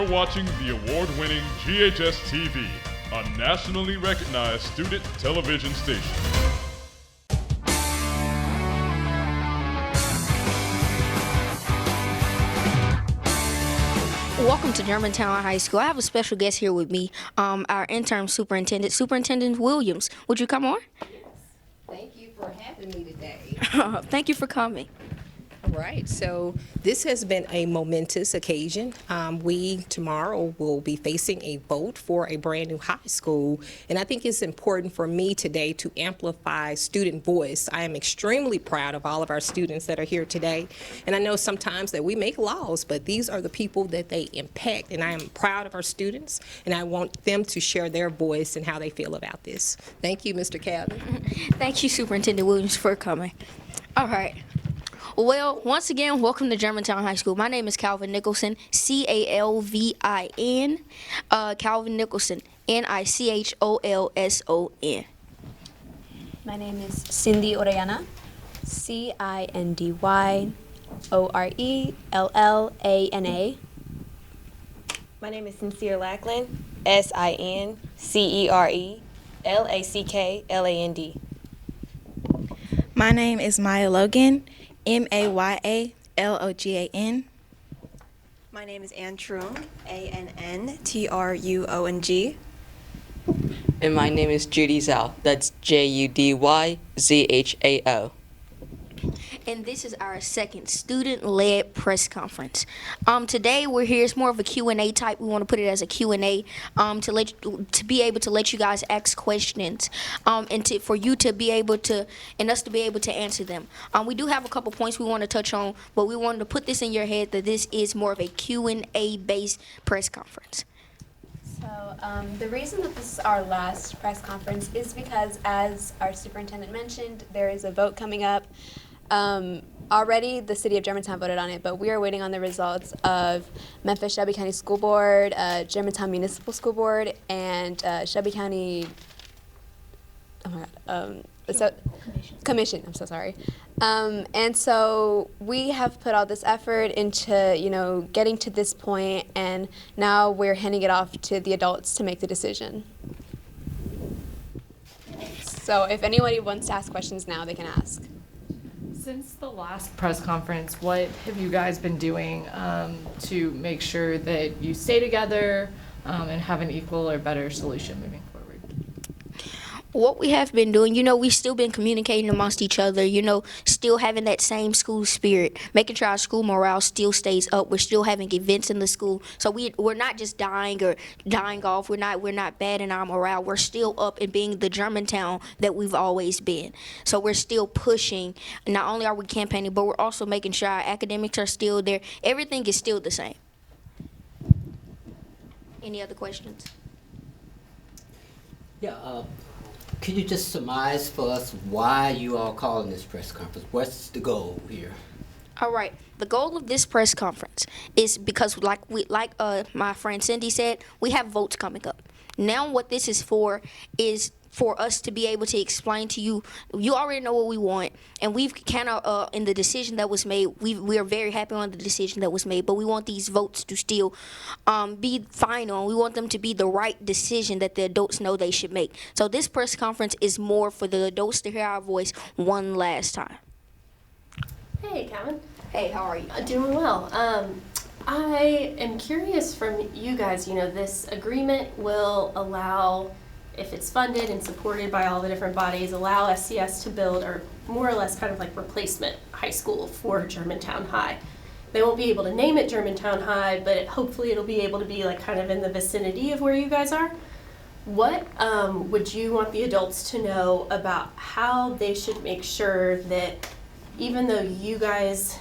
You're watching the award-winning GHS-TV, a nationally recognized student television station. Welcome to Germantown High School. I have a special guest here with me, our interim superintendent, Superintendent Williams. Would you come on? Yes. Thank you for having me today. Thank you for coming. All right, so this has been a momentous occasion. We tomorrow will be facing a vote for a brand new high school, and I think it's important for me today to amplify student voice. I am extremely proud of all of our students that are here today, and I know sometimes that we make laws, but these are the people that they impact, and I am proud of our students, and I want them to share their voice and how they feel about this. Thank you, Mr. Calvin. Thank you, Superintendent Williams, for coming. All right. Well, once again, welcome to Germantown High School. My name is Calvin Nicholson, C-A-L-V-I-N, Calvin Nicholson, Nicholson. My name is Cindy Orellana, Cindyorellana. My name is Sincere Lackland, Sincerelackland. My name is Maya Logan, Mayalogan. My name is Ann Truong, Anntrung. And my name is Judy Zhao. That's Judyzhao. And this is our second student-led press conference. Today we're here. It's more of a Q&A type. We want to put it as a Q&A to be able to let you guys ask questions, and for you to be able to, and us to be able to answer them. We do have a couple points we want to touch on, but we wanted to put this in your head that this is more of a Q&A based press conference. So the reason that this is our last press conference is because, as our superintendent mentioned, there is a vote coming up. Already the city of Germantown voted on it, but we are waiting on the results of Memphis Shelby County School Board, Germantown Municipal School Board, and Shelby County Commission. I'm so sorry. And so we have put all this effort into, getting to this point, and now we're handing it off to the adults to make the decision. So if anybody wants to ask questions now, they can ask. Since the last press conference, what have you guys been doing to make sure that you stay together and have an equal or better solution moving forward? What we have been doing, we've still been communicating amongst each other, still having that same school spirit, making sure our school morale still stays up. We're still having events in the school. So we're not just dying off. We're not bad in our morale. We're still up and being the Germantown that we've always been. So we're still pushing. Not only are we campaigning, but we're also making sure our academics are still there. Everything is still the same. Any other questions? Yeah, could you just surmise for us why you are calling this press conference? What's the goal here? All right. The goal of this press conference is because, like my friend Cindy said, we have votes coming up. Now, what this is for is for us to be able to explain to you. You already know what we want, and we've kind of in the decision that was made. We are very happy on the decision that was made, but we want these votes to still be final. We want them to be the right decision that the adults know they should make. So this press conference is more for the adults to hear our voice one last time. Hey, Calvin. Hey, how are you? Doing well. I am curious from you guys, this agreement will allow, if it's funded and supported by all the different bodies, allow SCS to build, or more or less kind of like replacement high school for Germantown High. They won't be able to name it Germantown High, but hopefully it'll be able to be like kind of in the vicinity of where you guys are. What would you want the adults to know about how they should make sure that even though you guys,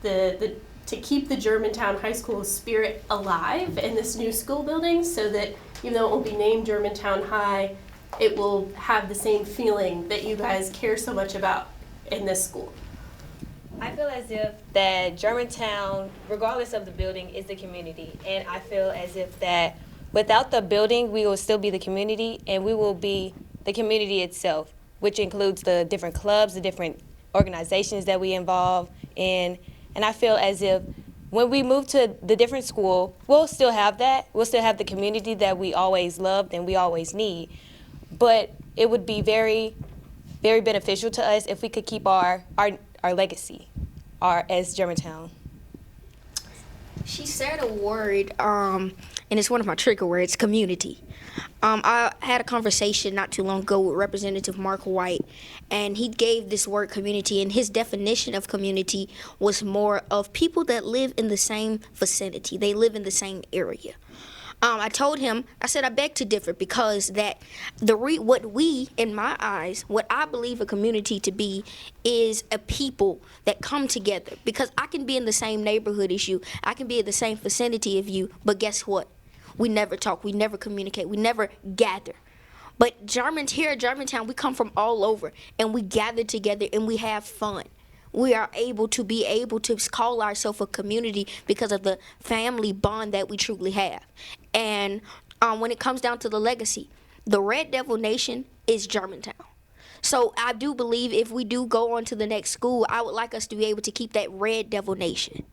to keep the Germantown High School spirit alive in this new school building, so that even though it won't be named Germantown High, it will have the same feeling that you guys care so much about in this school? I feel as if that Germantown, regardless of the building, is the community. And I feel as if that without the building, we will still be the community, and we will be the community itself, which includes the different clubs, the different organizations that we involve in. And I feel as if when we move to the different school, we'll still have that. We'll still have the community that we always loved and we always need. But it would be very, very beneficial to us if we could keep our legacy as Germantown. She said a word, and it's one of my trigger words, community. I had a conversation not too long ago with Representative Mark White, and he gave this word community, and his definition of community was more of people that live in the same vicinity. They live in the same area. I told him, I said, I beg to differ because that what we, in my eyes, what I believe a community to be is a people that come together. Because I can be in the same neighborhood as you, I can be in the same vicinity of you, but guess what? We never talk, we never communicate, we never gather. But here at Germantown, we come from all over, and we gather together and we have fun. We are able to call ourselves a community because of the family bond that we truly have. And when it comes down to the legacy, the Red Devil Nation is Germantown. So I do believe if we do go on to the next school, I would like us to be able to keep that Red Devil Nation.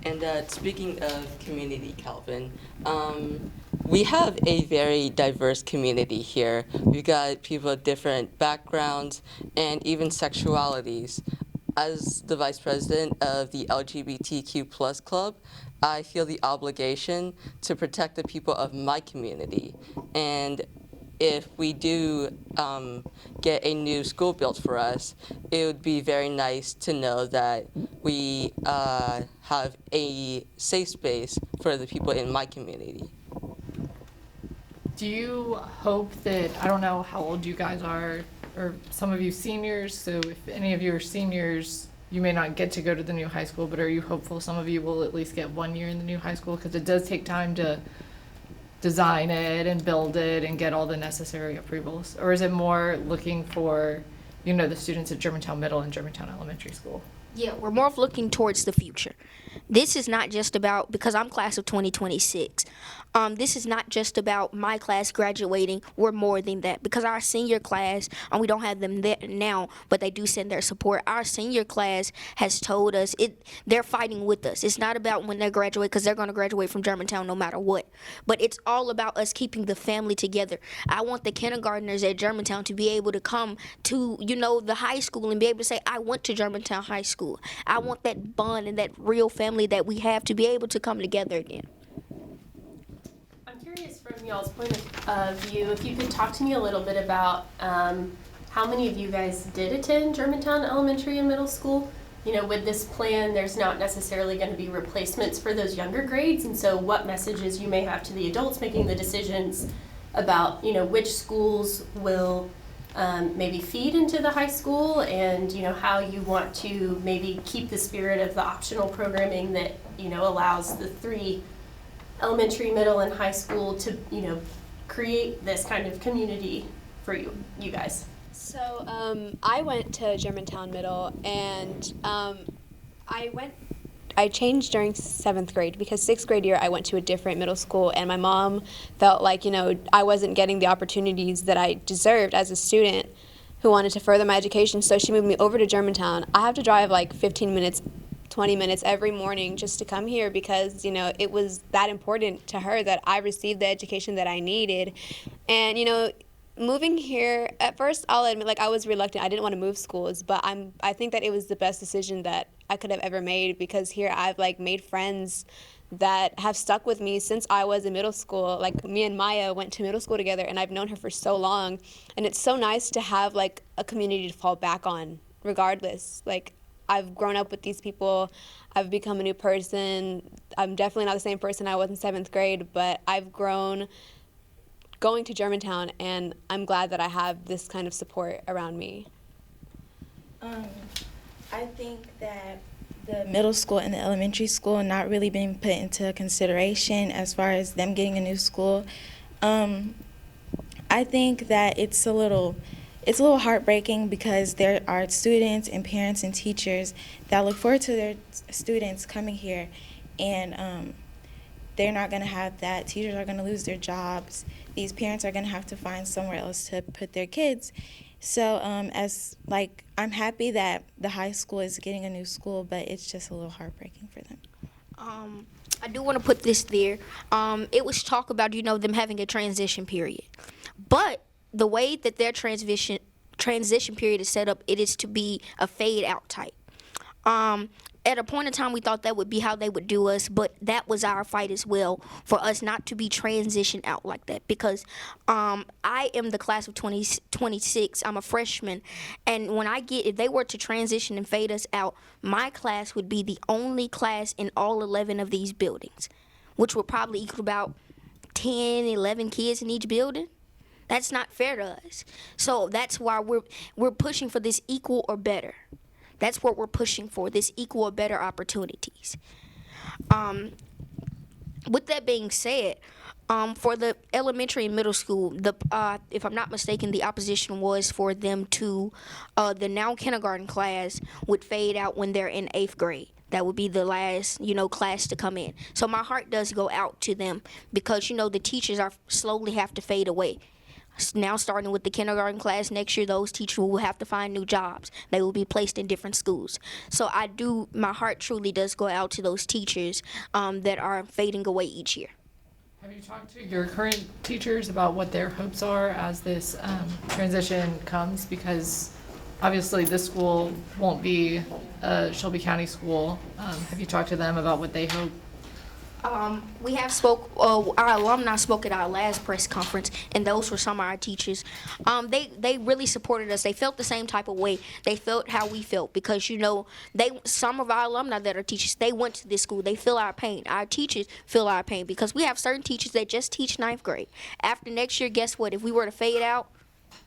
And speaking of community, Calvin, we have a very diverse community here. We've got people of different backgrounds and even sexualities. As the vice president of the LGBTQ+ club, I feel the obligation to protect the people of my community. And if we do get a new school built for us, it would be very nice to know that we have a safe space for the people in my community. Do you hope that, I don't know how old you guys are, or some of you seniors, so if any of you are seniors, you may not get to go to the new high school, but are you hopeful some of you will at least get 1 year in the new high school? Because it does take time to design it and build it and get all the necessary approvals. Or is it more looking for, the students at Germantown Middle and Germantown Elementary School? Yeah, we're more of looking towards the future. This is not just about, because I'm class of 2026, this is not just about my class graduating. We're more than that, because our senior class, we don't have them there now, but they do send their support. Our senior class has told us they're fighting with us. It's not about when they graduate, because they're going to graduate from Germantown no matter what, but it's all about us keeping the family together. I want the kindergartners at Germantown to be able to come to, the high school and be able to say, I went to Germantown High School. I want that bond and that real family that we have to be able to come together again. I'm curious from y'all's point of view, if you could talk to me a little bit about how many of you guys did attend Germantown Elementary and Middle School? With this plan, there's not necessarily going to be replacements for those younger grades, and so what messages you may have to the adults making the decisions about, which schools will maybe feed into the high school, and how you want to maybe keep the spirit of the optional programming that allows the 3 elementary, middle, and high school to create this kind of community for you guys. So I went to Germantown Middle, and I changed during 7th grade because 6th grade year I went to a different middle school, and my mom felt like, I wasn't getting the opportunities that I deserved as a student who wanted to further my education, so she moved me over to Germantown. I have to drive like 15 minutes, 20 minutes every morning just to come here because, it was that important to her that I received the education that I needed. And, moving here, at first, I'll admit, I was reluctant. I didn't want to move schools, but I think that it was the best decision that I could have ever made, because here I've, made friends that have stuck with me since I was in middle school. Me and Maya went to middle school together, and I've known her for so long, and it's so nice to have, a community to fall back on, regardless. I've grown up with these people. I've become a new person. I'm definitely not the same person I was in 7th grade, but I've grown going to Germantown, and I'm glad that I have this kind of support around me. I think that the middle school and the elementary school not really being put into consideration as far as them getting a new school. I think that it's a little heartbreaking, because there are students and parents and teachers that look forward to their students coming here, and they're not going to have that. Teachers are going to lose their jobs. These parents are going to have to find somewhere else to put their kids. So I'm happy that the high school is getting a new school, but it's just a little heartbreaking for them. I do want to put this there. It was talk about, them having a transition period. But the way that their transition period is set up, it is to be a fade out type. At a point in time, we thought that would be how they would do us, but that was our fight as well, for us not to be transitioned out like that. Because I am the class of 2026. I'm a freshman, and if they were to transition and fade us out, my class would be the only class in all 11 of these buildings, which would probably equal about 10, 11 kids in each building. That's not fair to us. So that's why we're pushing for this equal or better. That's what we're pushing for, this equal or better opportunities. With that being said, for the elementary and middle school, if I'm not mistaken, the opposition was for them to, the now kindergarten class would fade out when they're in 8th grade. That would be the last, class to come in. So my heart does go out to them because, the teachers slowly have to fade away. Now, starting with the kindergarten class next year, those teachers will have to find new jobs. They will be placed in different schools. So my heart truly does go out to those teachers that are fading away each year. Have you talked to your current teachers about what their hopes are as this transition comes? Because obviously this school won't be a Shelby County school. Have you talked to them about what they hope? We have our alumni spoke at our last press conference, and those were some of our teachers. They really supported us. They felt the same type of way. They felt how we felt because, some of our alumni that are teachers, they went to this school. They feel our pain. Our teachers feel our pain because we have certain teachers that just teach 9th grade. After next year, guess what? If we were to fade out,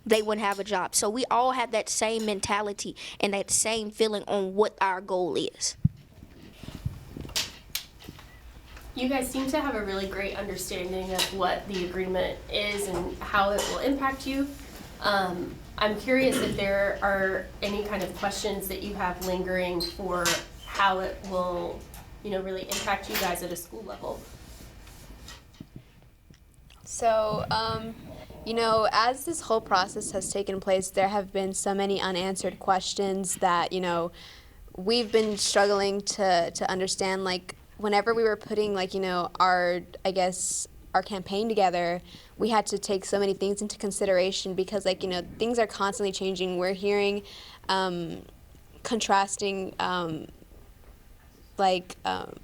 they wouldn't have a job. So we all have that same mentality and that same feeling on what our goal is. You guys seem to have a really great understanding of what the agreement is and how it will impact you. I'm curious if there are any kind of questions that you have lingering for how it will, really impact you guys at a school level. So, as this whole process has taken place, there have been so many unanswered questions that, we've been struggling to understand, whenever we were putting, our campaign together, we had to take so many things into consideration because, things are constantly changing. We're hearing contrasting,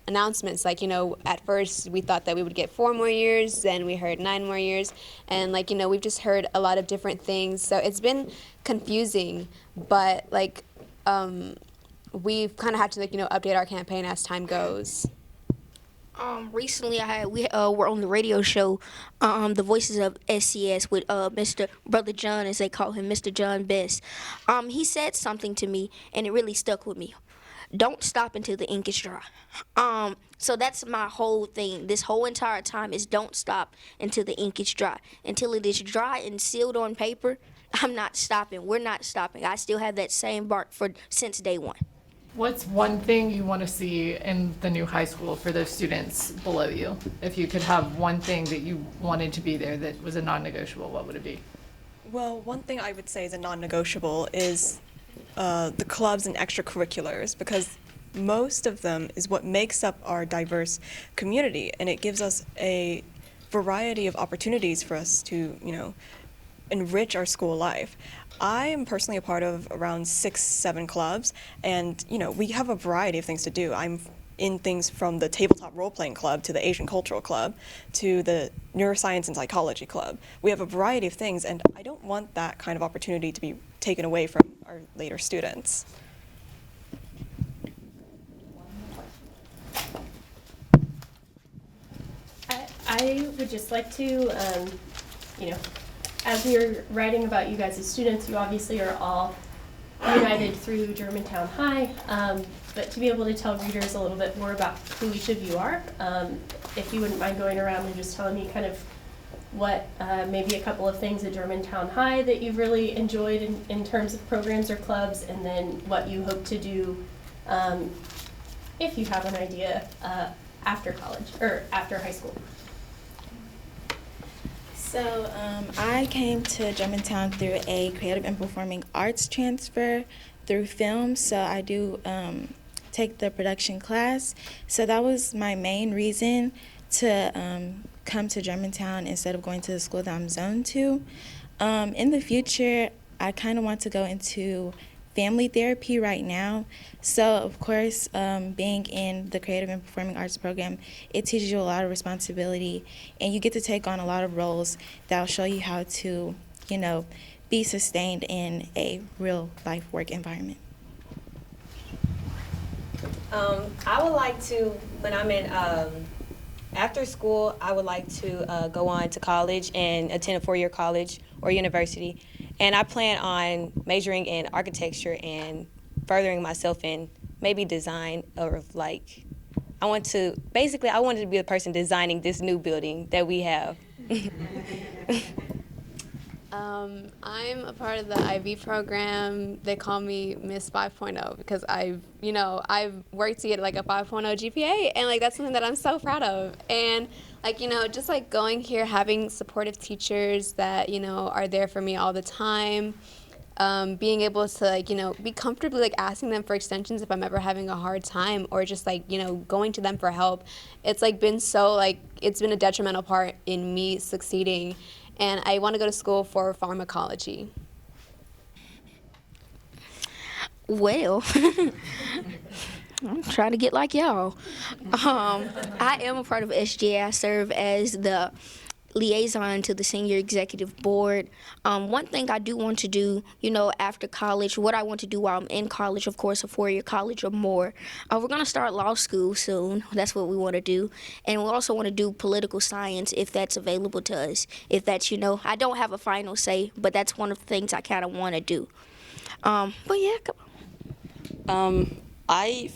announcements. At first we thought that we would get 4 more years, then we heard 9 more years, and, we've just heard a lot of different things. So it's been confusing, but, we've kind of had to, update our campaign as time goes. Recently, we were on the radio show, the Voices of SCS with Mr. Brother John, as they call him, Mr. John Best. He said something to me, and it really stuck with me. Don't stop until the ink is dry. So that's my whole thing. This whole entire time is don't stop until the ink is dry. Until it is dry and sealed on paper, I'm not stopping. We're not stopping. I still have that same bark since day one. What's one thing you want to see in the new high school for those students below you? If you could have one thing that you wanted to be there that was a non-negotiable, what would it be? Well, one thing I would say is a non-negotiable is the clubs and extracurriculars, because most of them is what makes up our diverse community, and it gives us a variety of opportunities for us to, enrich our school life. I am personally a part of around 6-7 clubs, and we have a variety of things to do. I'm in things from the tabletop role-playing club to the Asian cultural club to the neuroscience and psychology club. We have a variety of things, and I don't want that kind of opportunity to be taken away from our later students. I would just like to, as we were writing about you guys as students, you obviously are all united through Germantown High, but to be able to tell readers a little bit more about who each of you are, if you wouldn't mind going around and just telling me kind of what maybe a couple of things at Germantown High that you've really enjoyed in terms of programs or clubs, and then what you hope to do, if you have an idea, after college or after high school. So I came to Germantown through a creative and performing arts transfer through film. So I do take the production class. So that was my main reason to come to Germantown instead of going to the school that I'm zoned to. In the future, I kind of want to go into family therapy right now. So, of course, being in the Creative and Performing Arts program, it teaches you a lot of responsibility, and you get to take on a lot of roles that will show you how to, be sustained in a real life work environment. I would like to, when I'm in after school, I would like to go on to college and attend a 4-year college or university. And I plan on majoring in architecture and furthering myself in maybe design, or I wanted to be the person designing this new building that we have. I'm a part of the IB program. They call me Miss 5.0 because I've worked to get like a 5.0 GPA, and that's something that I'm so proud of. And just going here, having supportive teachers that are there for me all the time, being able to be comfortably asking them for extensions if I'm ever having a hard time, or just going to them for help. It's been it's been a detrimental part in me succeeding. And I want to go to school for pharmacology. Well, I'm trying to get like y'all. I am a part of SGA. I serve as the liaison to the senior executive board. One thing I do want to do, after college, what I want to do while I'm in college, of course, a 4-year college or more, we're going to start law school soon. That's what we want to do. And we also want to do political science if that's available to us. If that's, I don't have a final say, but that's one of the things I kind of want to do. But yeah, come on. I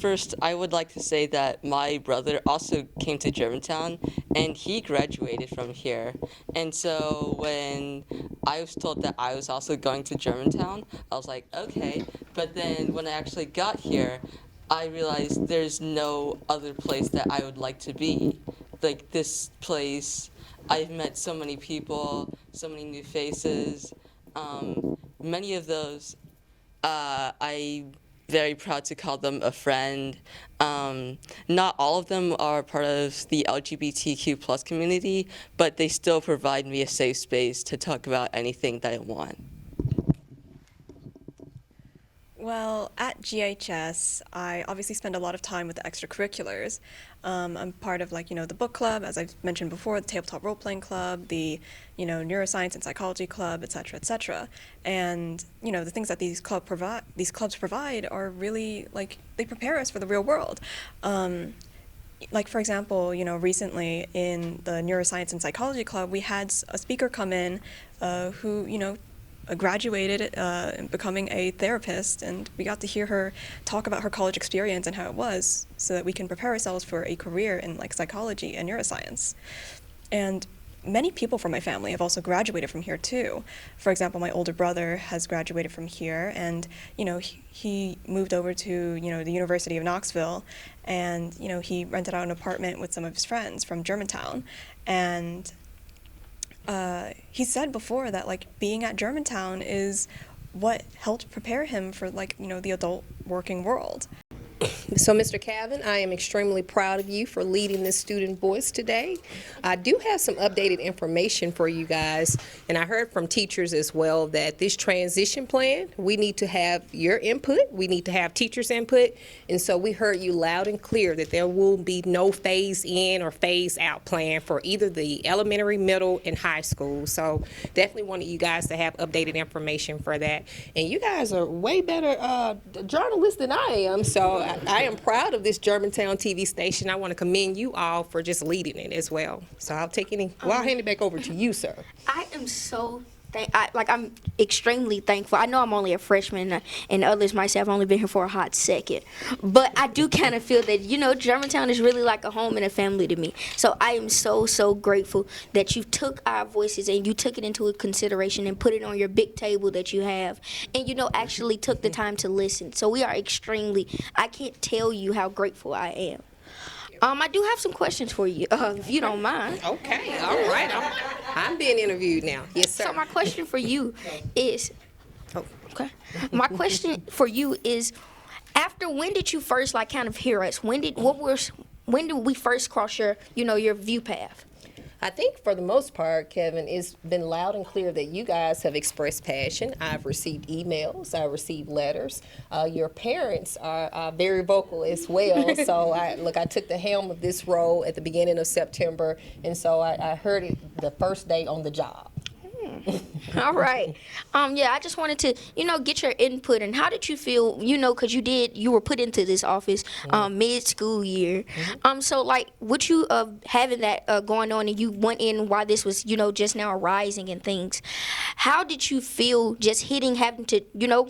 would like to say that my brother also came to Germantown, and he graduated from here. And so when I was told that I was also going to Germantown, I was like, okay. But then when I actually got here, I realized there's no other place that I would like to be. Like this place, I've met so many people, so many new faces. Many of those, I'm very proud to call them a friend. Not all of them are part of the LGBTQ plus community, but they still provide me a safe space to talk about anything that I want. Well, at GHS, I obviously spend a lot of time with the extracurriculars. I'm part of the book club, as I've mentioned before, the tabletop role-playing club, the neuroscience and psychology club, et cetera, and the things that these clubs provide are really they prepare us for the real world. For example, recently in the neuroscience and psychology club, we had a speaker come in who graduated becoming a therapist, and we got to hear her talk about her college experience and how it was, so that we can prepare ourselves for a career in psychology and neuroscience. And many people from my family have also graduated from here too. For example, my older brother has graduated from here, and he moved over to the University of Knoxville, and he rented out an apartment with some of his friends from Germantown. And he said before that being at Germantown is what helped prepare him for the adult working world. So, Mr. Cavan, I am extremely proud of you for leading this student voice today. I do have some updated information for you guys, and I heard from teachers as well that this transition plan, we need to have your input, we need to have teachers' input, and so we heard you loud and clear that there will be no phase in or phase out plan for either the elementary, middle, and high school. So definitely wanted you guys to have updated information for that. And you guys are way better journalists than I am, so I am proud of this Germantown TV station. I want to commend you all for just leading it as well. So I'll hand it back over to you, sir. I am so I'm extremely thankful. I know I'm only a freshman, and others might say I've only been here for a hot second, but I do kind of feel that Germantown is really like a home and a family to me. So I am so grateful that you took our voices and you took it into consideration and put it on your big table that you have, and actually took the time to listen. So we are I can't tell you how grateful I am. I do have some questions for you, if you don't mind. Okay, all right. I'm being interviewed now. Yes, sir. So my question for you is, my question for you is, After when did you first like kind of hear us? When did we first cross your your view path? I think for the most part, Kevin, it's been loud and clear that you guys have expressed passion. I've received emails, I've received letters. Your parents are very vocal as well. So I took the helm of this role at the beginning of September, and so I heard it the first day on the job. All right. Yeah, I just wanted to, get your input. And how did you feel, because you were put into this office mid-school year. So, like, with you having that going on and you went in while this was, just now rising and things, how did you feel just having to,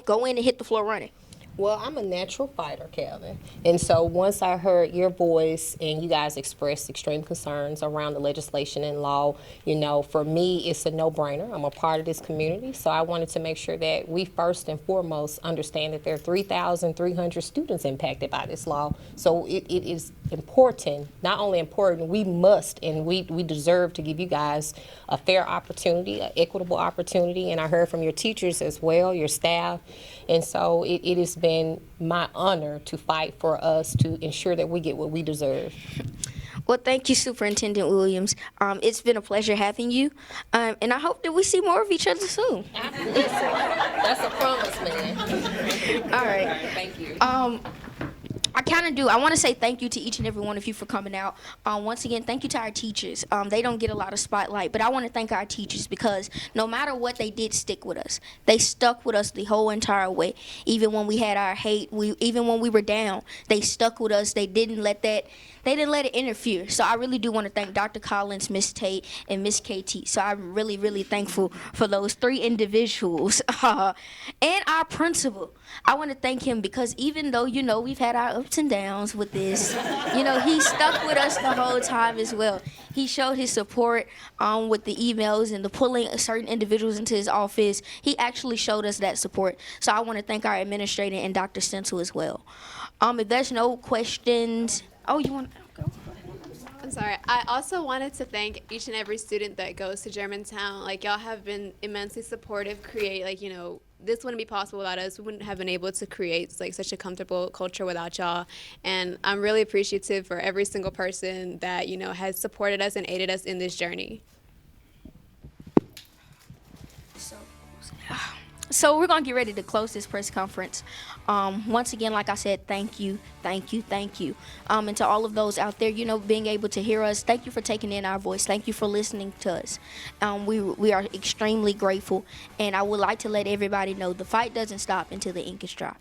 go in and hit the floor running? Well, I'm a natural fighter, Calvin. And so once I heard your voice and you guys expressed extreme concerns around the legislation and law, for me, it's a no-brainer. I'm a part of this community. So I wanted to make sure that we first and foremost understand that there are 3,300 students impacted by this law. So it is important, not only important, we must and we deserve to give you guys a fair opportunity, an equitable opportunity. And I heard from your teachers as well, your staff. And so it has been my honor to fight for us to ensure that we get what we deserve. Well, thank you, Superintendent Williams. It's been a pleasure having you, and I hope that we see more of each other soon. That's a promise, man. All right. Thank you. I kind of do. I want to say thank you to each and every one of you for coming out. Once again, thank you to our teachers. They don't get a lot of spotlight, but I want to thank our teachers because no matter what, they did stick with us. They stuck with us the whole entire way. Even when we had our hate, even when we were down, they stuck with us. They didn't let it interfere. So I really do want to thank Dr. Collins, Miss Tate, and Miss KT. So I'm really, really thankful for those three individuals. And our principal. I want to thank him because even though, we've had our ups and downs with this, he stuck with us the whole time as well. He showed his support with the emails and the pulling certain individuals into his office. He actually showed us that support. So I want to thank our administrator and Dr. Stencil as well. If there's no questions... Oh, you want to go? I'm sorry. I also wanted to thank each and every student that goes to Germantown. Like, y'all have been immensely supportive, this wouldn't be possible without us. We wouldn't have been able to create such a comfortable culture without y'all. And I'm really appreciative for every single person that, has supported us and aided us in this journey. So we're going to get ready to close this press conference. Once again, like I said, thank you. And to all of those out there, being able to hear us, thank you for taking in our voice. Thank you for listening to us. We are extremely grateful. And I would like to let everybody know the fight doesn't stop until the ink is dry.